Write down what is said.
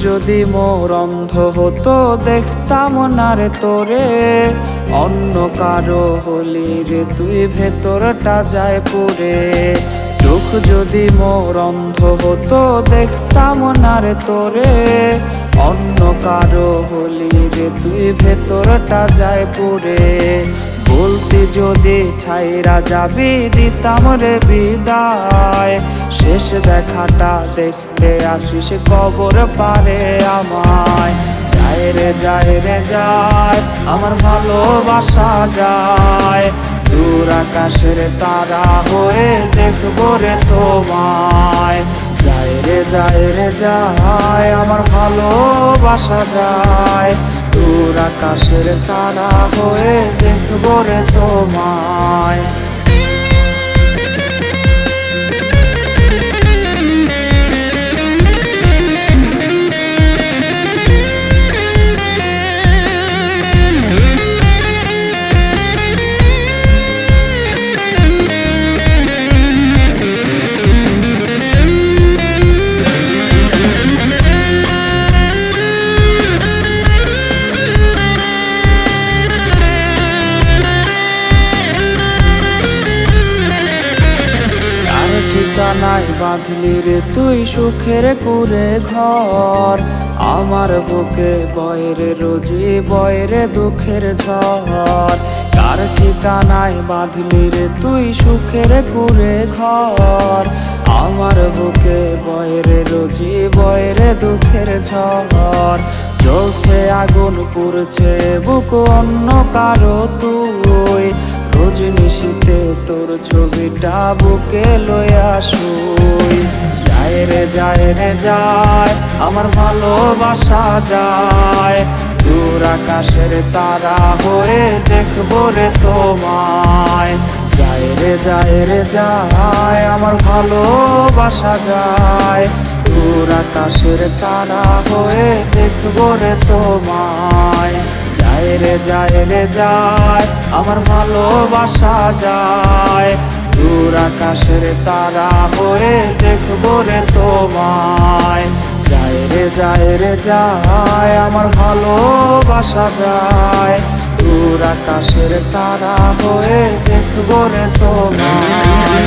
যদি মোর অন্ধ হতো দেখতাম না রে তোরে, অন্য কারো হলি রে তুই ভেতরটা যায় পুরে। চোখ যদি মোর অন্ধ হতো দেখতাম না রে তোরে, অন্য কারো হলি রে তুই ভেতরটা যায় পুরে। বলতি যদি ছাইরা যাবি দিতাম রে বিদায়, শেষ দেখাটা দেখতে আসিস কবর পারে আমায়। যায় রে যায় রে যায় আমার ভালোবাসা যায়, দূর আকাশের তারা হয়ে দেখবো রে তোমায়। যায় রে যায় রে যায় আমার ভালোবাসা যায়, দূর আকাশের তারা হয়ে দেখবো রে তোমায়। ঠিকানায় বাঁধলি রে তুই সুখের কুরে ঘর, আমার বুকে বয়রে রোজি বয়রে দুঃখের ঝড়। কার ঠিকানায় বাঁধলি রে তুই সুখের কুরে ঘর, আমার বুকে বয়রে রোজি বয়রে দুঃখের ঝড়। জ্বলছে আগুন পুড়ছে বুক অন্য কারো তুই, রজনিশীতে তোর ছবিটা বুকে লইয়া শুই। যায় রে যায় রে যায় আমার ভালোবাসা যায়, দূর আকাশের তারা হয়ে দেখবো রে তোমায়। যায় রে যায় রে যায় আমার ভালোবাসা যায়, দূর আকাশের তারা হয়ে দেখবো রে তোমায়। যায় রে যায় রে যায় আমার ভালোবাসা যায়, দূর আকাশের তারা হয়ে দেখবো রে তোমায়। যায় রে যায় রে যায় আমার ভালোবাসা যায়, দূর আকাশের তারা হয়ে দেখবো রে তোমায়।